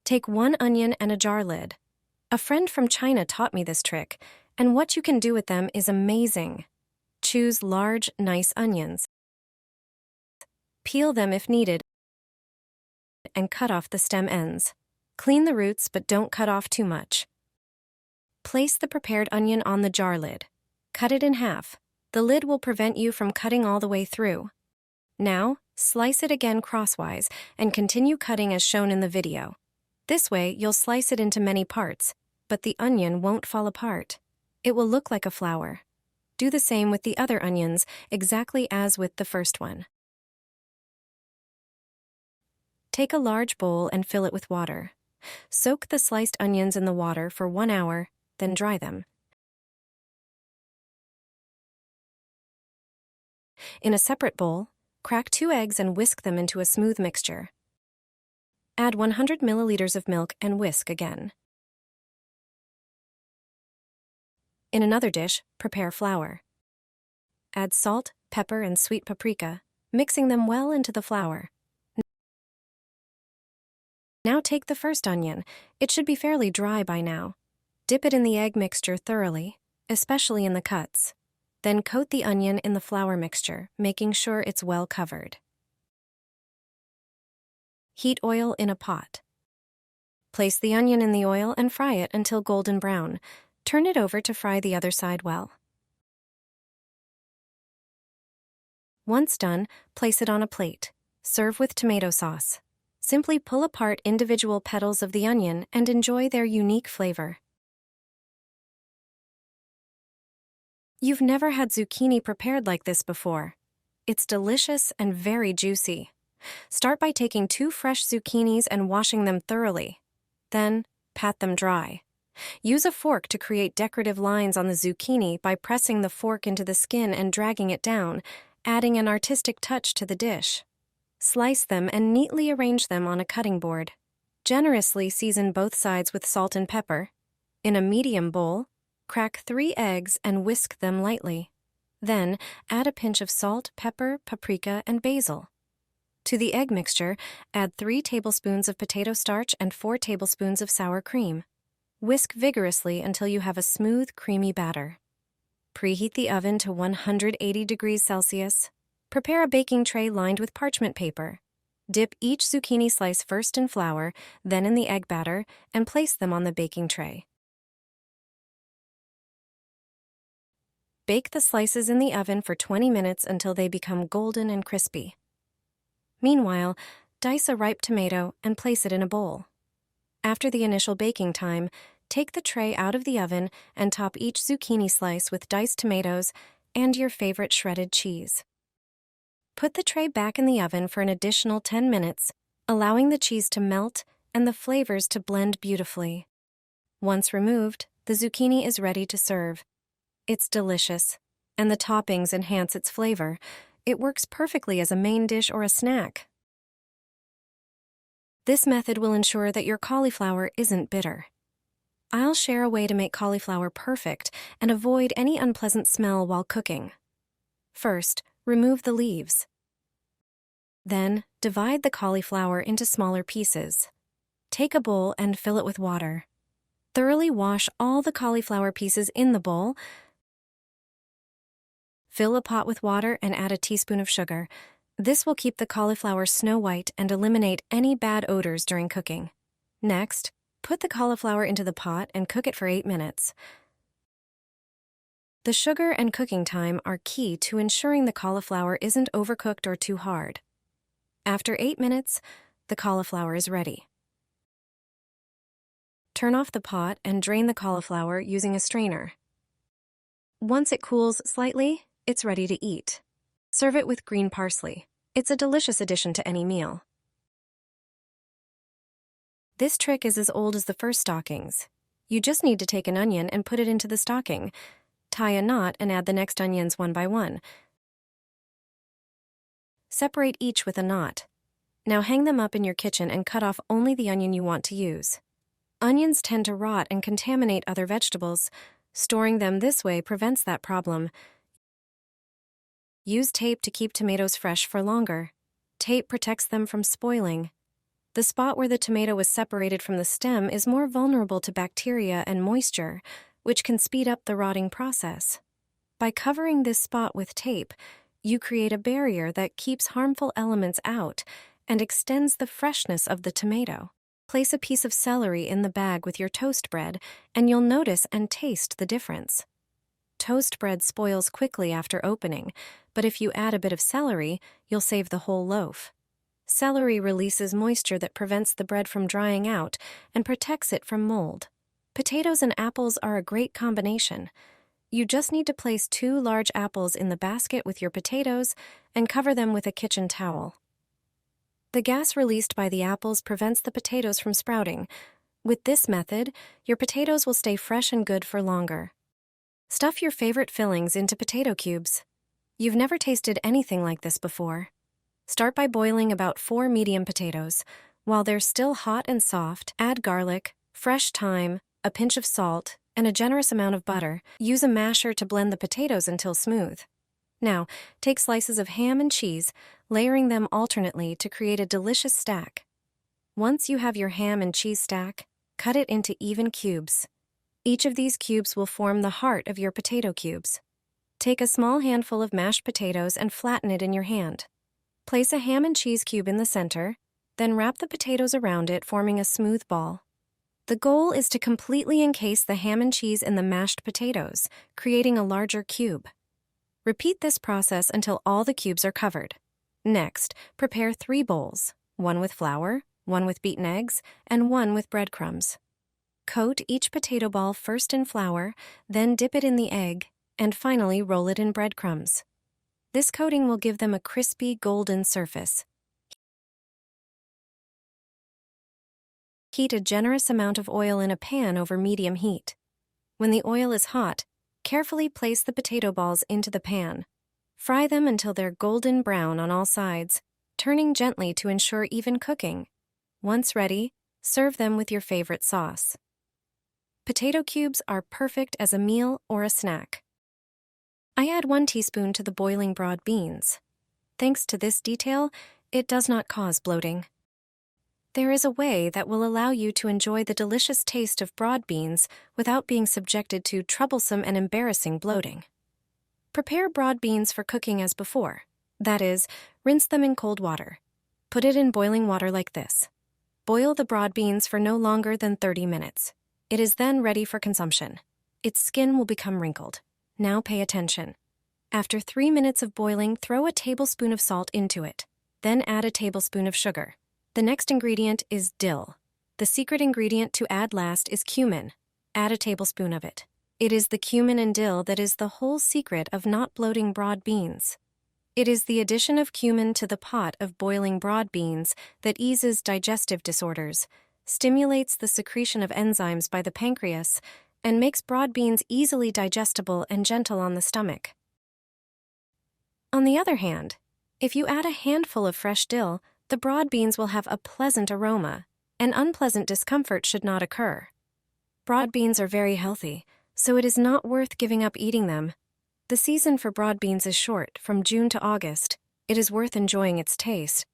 Take one onion and a jar lid. A friend from China taught me this trick, and what you can do with them is amazing. Choose large, nice onions. Peel them if needed and cut off the stem ends. Clean the roots but don't cut off too much. Place the prepared onion on the jar lid. Cut it in half. The lid will prevent you from cutting all the way through. Now, slice it again crosswise and continue cutting as shown in the video. This way, you'll slice it into many parts, but the onion won't fall apart. It will look like a flower. Do the same with the other onions, exactly as with the first one. Take a large bowl and fill it with water. Soak the sliced onions in the water for 1 hour, then dry them. In a separate bowl, crack 2 eggs and whisk them into a smooth mixture. Add 100 milliliters of milk and whisk again. In another dish, prepare flour. Add salt, pepper, and sweet paprika, mixing them well into the flour. Now take the first onion. It should be fairly dry by now. Dip it in the egg mixture thoroughly, especially in the cuts. Then coat the onion in the flour mixture, making sure it's well covered. Heat oil in a pot. Place the onion in the oil and fry it until golden brown. Turn it over to fry the other side well. Once done, place it on a plate. Serve with tomato sauce. Simply pull apart individual petals of the onion and enjoy their unique flavor. You've never had zucchini prepared like this before. It's delicious and very juicy. Start by taking 2 fresh zucchinis and washing them thoroughly. Then, pat them dry. Use a fork to create decorative lines on the zucchini by pressing the fork into the skin and dragging it down, adding an artistic touch to the dish. Slice them and neatly arrange them on a cutting board. Generously season both sides with salt and pepper. In a medium bowl, crack 3 eggs and whisk them lightly. Then, add a pinch of salt, pepper, paprika, and basil. To the egg mixture, add 3 tablespoons of potato starch and 4 tablespoons of sour cream. Whisk vigorously until you have a smooth, creamy batter. Preheat the oven to 180 degrees Celsius. Prepare a baking tray lined with parchment paper. Dip each zucchini slice first in flour, then in the egg batter, and place them on the baking tray. Bake the slices in the oven for 20 minutes until they become golden and crispy. Meanwhile, dice a ripe tomato and place it in a bowl. After the initial baking time, take the tray out of the oven and top each zucchini slice with diced tomatoes and your favorite shredded cheese. Put the tray back in the oven for an additional 10 minutes, allowing the cheese to melt and the flavors to blend beautifully. Once removed, the zucchini is ready to serve. It's delicious, and the toppings enhance its flavor. It works perfectly as a main dish or a snack. This method will ensure that your cauliflower isn't bitter. I'll share a way to make cauliflower perfect and avoid any unpleasant smell while cooking. First, remove the leaves. Then, divide the cauliflower into smaller pieces. Take a bowl and fill it with water. Thoroughly wash all the cauliflower pieces in the bowl. Fill a pot with water and add a teaspoon of sugar. This will keep the cauliflower snow white and eliminate any bad odors during cooking. Next, put the cauliflower into the pot and cook it for 8 minutes. The sugar and cooking time are key to ensuring the cauliflower isn't overcooked or too hard. After 8 minutes, the cauliflower is ready. Turn off the pot and drain the cauliflower using a strainer. Once it cools slightly, it's ready to eat. Serve it with green parsley. It's a delicious addition to any meal. This trick is as old as the first stockings. You just need to take an onion and put it into the stocking. Tie a knot and add the next onions one by one. Separate each with a knot. Now hang them up in your kitchen and cut off only the onion you want to use. Onions tend to rot and contaminate other vegetables. Storing them this way prevents that problem. Use tape to keep tomatoes fresh for longer. Tape protects them from spoiling. The spot where the tomato was separated from the stem is more vulnerable to bacteria and moisture, which can speed up the rotting process. By covering this spot with tape, you create a barrier that keeps harmful elements out and extends the freshness of the tomato. Place a piece of celery in the bag with your toast bread, and you'll notice and taste the difference. Toast bread spoils quickly after opening, but if you add a bit of celery, you'll save the whole loaf. Celery releases moisture that prevents the bread from drying out and protects it from mold. Potatoes and apples are a great combination. You just need to place 2 large apples in the basket with your potatoes and cover them with a kitchen towel. The gas released by the apples prevents the potatoes from sprouting. With this method, your potatoes will stay fresh and good for longer. Stuff your favorite fillings into potato cubes. You've never tasted anything like this before. Start by boiling about 4 medium potatoes. While they're still hot and soft, add garlic, fresh thyme, a pinch of salt, and a generous amount of butter. Use a masher to blend the potatoes until smooth. Now, take slices of ham and cheese, layering them alternately to create a delicious stack. Once you have your ham and cheese stack, cut it into even cubes. Each of these cubes will form the heart of your potato cubes. Take a small handful of mashed potatoes and flatten it in your hand. Place a ham and cheese cube in the center, then wrap the potatoes around it, forming a smooth ball. The goal is to completely encase the ham and cheese in the mashed potatoes, creating a larger cube. Repeat this process until all the cubes are covered. Next, prepare 3 bowls, 1 with flour, 1 with beaten eggs, and 1 with breadcrumbs. Coat each potato ball first in flour, then dip it in the egg, and finally roll it in breadcrumbs. This coating will give them a crispy, golden surface. Heat a generous amount of oil in a pan over medium heat. When the oil is hot, carefully place the potato balls into the pan. Fry them until they're golden brown on all sides, turning gently to ensure even cooking. Once ready, serve them with your favorite sauce. Potato cubes are perfect as a meal or a snack. I add 1 teaspoon to the boiling broad beans. Thanks to this detail, it does not cause bloating. There is a way that will allow you to enjoy the delicious taste of broad beans without being subjected to troublesome and embarrassing bloating. Prepare broad beans for cooking as before. That is, rinse them in cold water. Put it in boiling water like this. Boil the broad beans for no longer than 30 minutes. It is then ready for consumption. Its skin will become wrinkled. Now pay attention. After 3 minutes of boiling, throw a tablespoon of salt into it. Then add a tablespoon of sugar. The next ingredient is dill. The secret ingredient to add last is cumin. Add a tablespoon of it. It is the cumin and dill that is the whole secret of not bloating broad beans. It is the addition of cumin to the pot of boiling broad beans that eases digestive disorders, stimulates the secretion of enzymes by the pancreas, and makes broad beans easily digestible and gentle on the stomach. On the other hand, if you add a handful of fresh dill, the broad beans will have a pleasant aroma, and unpleasant discomfort should not occur. Broad beans are very healthy, so it is not worth giving up eating them. The season for broad beans is short, from June to August. It is worth enjoying its taste.